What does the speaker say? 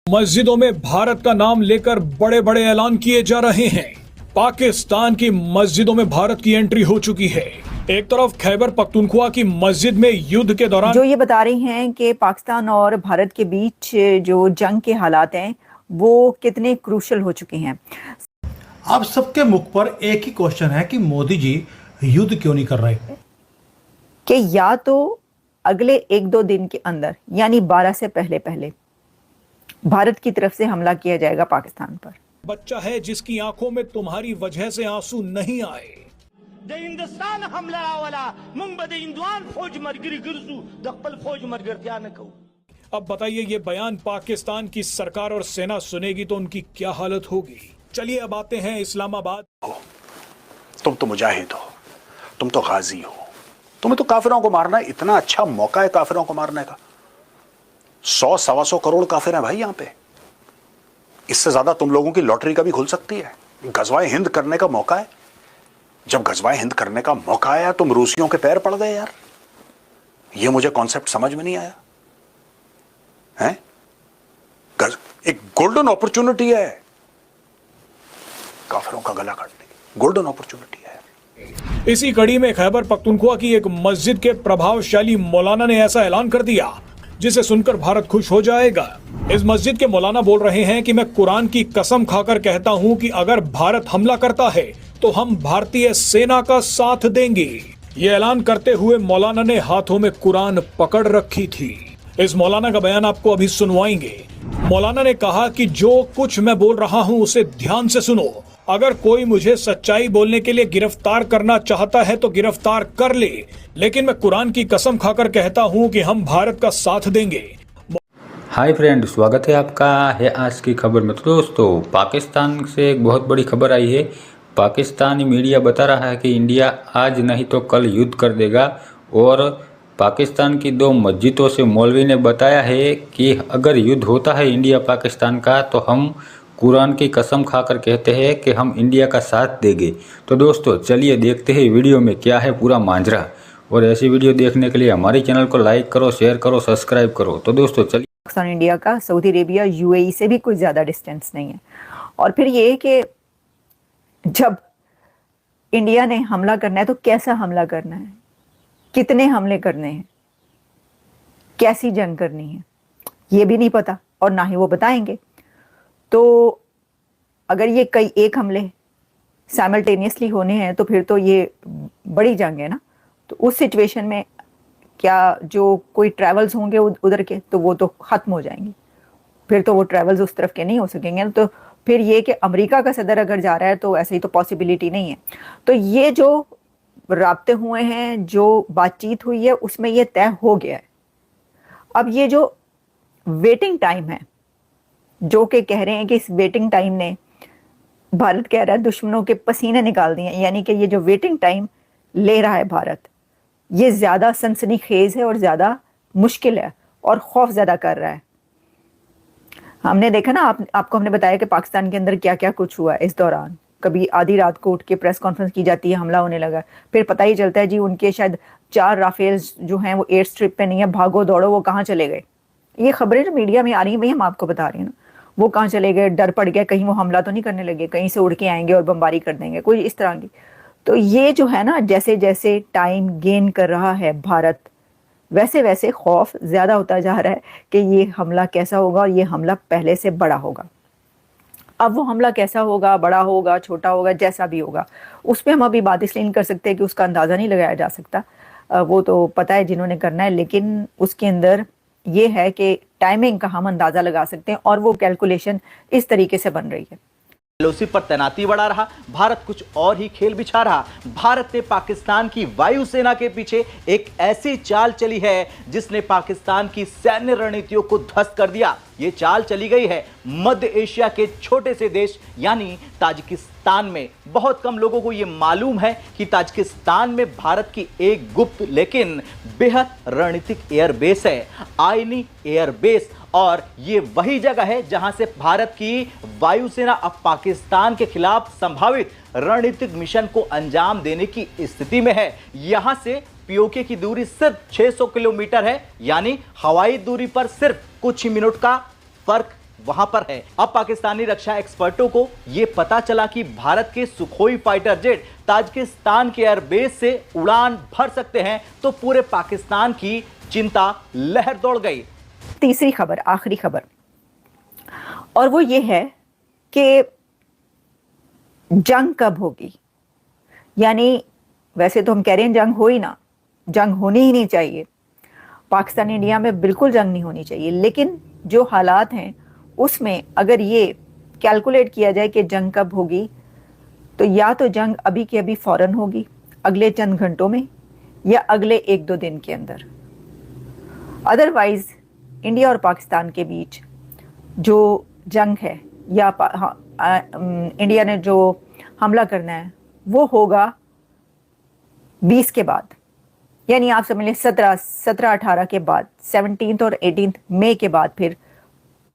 मस्जिदों में भारत का नाम लेकर बड़े बड़े ऐलान किए जा रहे हैं। पाकिस्तान की मस्जिदों में भारत की एंट्री हो चुकी है। एक तरफ खैबर पख्तूनख्वा की मस्जिद में युद्ध के दौरान जो ये बता रही हैं कि पाकिस्तान और भारत के बीच जो जंग के हालात हैं वो कितने क्रूशल हो चुके हैं। अब सबके मुख पर एक ही क्वेश्चन है कि मोदी जी युद्ध क्यों नहीं कर रहे, कि या तो अगले एक दो दिन के अंदर यानी 12 से पहले पहले भारत की तरफ से हमला किया जाएगा पाकिस्तान पर। बच्चा है जिसकी आंखों में तुम्हारी वजह से आंसू नहीं आए। हिंदुस्तान हमला वाला मुंबद इंदवान फौज मरगिरी गिरसू दक्पल फौज मरगर क्या न कहूं। अब बताइए ये बयान पाकिस्तान की सरकार और सेना सुनेगी तो उनकी क्या हालत होगी। चलिए अब आते हैं इस्लामाबाद। तुम तो मुजाहिद हो, तुम तो गाजी हो, तुम्हें तो काफिरों को मारना है। इतना अच्छा मौका है काफिरों को मारने का। 100-125 करोड़ काफिर हैं भाई यहाँ पे। इससे ज्यादा तुम लोगों की लॉटरी का भी खुल सकती है। गजवाए हिंद करने का मौका है। जब गजवाए हिंद करने का मौका आया तुम रूसियों के पैर पड़ गए यार। ये मुझे कॉन्सेप्ट समझ में नहीं आया है। एक गोल्डन अपॉर्चुनिटी है काफिरों का गला काटने की, गोल्डन अपॉर्चुनिटी है। इसी कड़ी में खैबर पख्तूनख्वा की एक मस्जिद के प्रभावशाली मौलाना ने ऐसा ऐलान कर दिया जिसे सुनकर भारत खुश हो जाएगा। इस मस्जिद के मौलाना बोल रहे हैं कि मैं कुरान की कसम खाकर कहता हूं कि अगर भारत हमला करता है तो हम भारतीय सेना का साथ देंगे। ये ऐलान करते हुए मौलाना ने हाथों में कुरान पकड़ रखी थी। इस मौलाना का बयान आपको अभी सुनवाएंगे। मौलाना ने कहा कि जो कुछ मैं बोल रहा हूं उसे ध्यान से सुनो। अगर कोई मुझे सच्चाई बोलने के लिए गिरफ्तार करना चाहता है तो गिरफ्तार कर ले, लेकिन मैं कुरान की कसम खाकर कहता हूं कि हम भारत का साथ देंगे। हाय फ्रेंड, स्वागत है आपका है आज की खबर में। तो दोस्तों, पाकिस्तान से एक बहुत बड़ी खबर आई है। पाकिस्तानी मीडिया बता रहा है कि इंडिया आज नहीं तो कल युद्ध कर देगा। और पाकिस्तान की 2 मस्जिदों से मौलवी ने बताया है कि अगर युद्ध होता है इंडिया पाकिस्तान का तो हम कुरान की कसम खाकर कहते हैं कि हम इंडिया का साथ देंगे। तो दोस्तों चलिए देखते हैं वीडियो में क्या है पूरा मांजरा। और ऐसी वीडियो देखने के लिए हमारे चैनल को लाइक करो, शेयर करो, सब्सक्राइब करो। तो दोस्तों चलिए। पाकिस्तान इंडिया का सऊदी अरेबिया यूएई से भी कुछ ज़्यादा डिस्टेंस नहीं है। और फिर ये कि जब इंडिया ने हमला करना है तो कैसा हमला करना है, कितने हमले करने हैं, कैसी जंग करनी है, ये भी नहीं पता और ना ही वो बताएंगे। तो अगर ये कई एक हमले साइमल्टेनियसली होने हैं तो फिर तो ये बड़ी जंग है ना। तो उस सिचुएशन में क्या जो कोई ट्रैवल्स होंगे उधर के तो वो तो ख़त्म हो जाएंगे। फिर तो वो ट्रैवल्स उस तरफ के नहीं हो सकेंगे। तो फिर ये कि अमेरिका का सदर अगर जा रहा है तो ऐसे ही तो पॉसिबिलिटी नहीं है। तो ये जो राब्ते हुए हैं, जो बातचीत हुई है, उसमें ये तय हो गया है। अब ये जो वेटिंग टाइम है, जो कि कह रहे हैं कि इस वेटिंग टाइम ने, भारत कह रहा है, दुश्मनों के पसीने निकाल दिए। यानी कि ये जो वेटिंग टाइम ले रहा है भारत, ये ज़्यादा सनसनीखेज है और ज़्यादा मुश्किल है और खौफ ज़्यादा कर रहा है। हमने देखा ना, आपको हमने बताया कि पाकिस्तान के अंदर क्या क्या कुछ हुआ इस दौरान। कभी आधी रात को उठ के प्रेस कॉन्फ्रेंस की जाती है, हमला होने लगा। फिर पता ही चलता है जी उनके शायद 4 राफेल्स जो हैं वो एयर स्ट्रिप पे नहीं है, भागो दौड़ो वो कहाँ चले गए। ये खबरें जो मीडिया में आ रही हैं भाई, हम आपको बता रही हैं ना, वो कहाँ चले गए, डर पड़ गया कहीं वो हमला तो नहीं करने लगे, कहीं से उड़ के आएंगे और बमबारी कर देंगे, कोई इस तरह की। तो ये जो है ना, जैसे जैसे टाइम गेन कर रहा है भारत, वैसे वैसे खौफ ज़्यादा होता जा रहा है कि ये हमला कैसा होगा और ये हमला पहले से बड़ा होगा। अब वो हमला कैसा होगा, बड़ा होगा, छोटा होगा, जैसा भी होगा, उस पर हम अभी बात इसलिए नहीं कर सकते कि उसका अंदाज़ा नहीं लगाया जा सकता। वो तो पता है जिन्होंने करना है, लेकिन उसके अंदर ये है कि टाइमिंग का हम अंदाज़ा लगा सकते हैं और वो कैलकुलेशन इस तरीके से बन रही है। एलओसी पर तैनाती बढ़ा रहा, भारत कुछ और ही खेल बिछा रहा। भारत ने पाकिस्तान की वायुसेना के पीछे एक ऐसी चाल चली है जिसने पाकिस्तान की सैन्य रणनीतियों को ध्वस्त कर दिया। ये चाल चली गई है मध्य एशिया के छोटे से देश यानी ताजिकिस्तान में। बहुत कम लोगों को ये मालूम है कि ताजिकिस्तान में भारत की एक गुप्त लेकिन बेहद रणनीतिक एयरबेस है, आईनी एयरबेस। और ये वही जगह है जहां से भारत की वायुसेना अब पाकिस्तान के खिलाफ संभावित रणनीतिक मिशन को अंजाम देने की स्थिति में है। यहां से पीओके की दूरी सिर्फ 600 किलोमीटर है, यानी हवाई दूरी पर सिर्फ कुछ ही मिनट का फर्क वहां पर है। अब पाकिस्तानी रक्षा एक्सपर्टों को यह पता चला कि भारत के सुखोई फाइटर जेट ताजिकिस्तान के एयरबेस से उड़ान भर सकते हैं, तो पूरे पाकिस्तान की चिंता लहर दौड़ गई। तीसरी खबर, आखिरी खबर, और वो ये है कि जंग कब होगी। यानी वैसे तो हम कह रहे हैं जंग हो ही ना, जंग होनी ही नहीं चाहिए, पाकिस्तान इंडिया में बिल्कुल जंग नहीं होनी चाहिए, लेकिन जो हालात हैं उसमें अगर ये कैलकुलेट किया जाए कि जंग कब होगी, तो या तो जंग अभी के अभी फौरन होगी, अगले चंद घंटों में, या अगले 1-2 दिन के अंदर। अदरवाइज इंडिया और पाकिस्तान के बीच जो जंग है या इंडिया ने जो हमला करना है वो होगा 20 के बाद, यानी आप समझ लें 17-18 के बाद, 17 और 18 मई के बाद फिर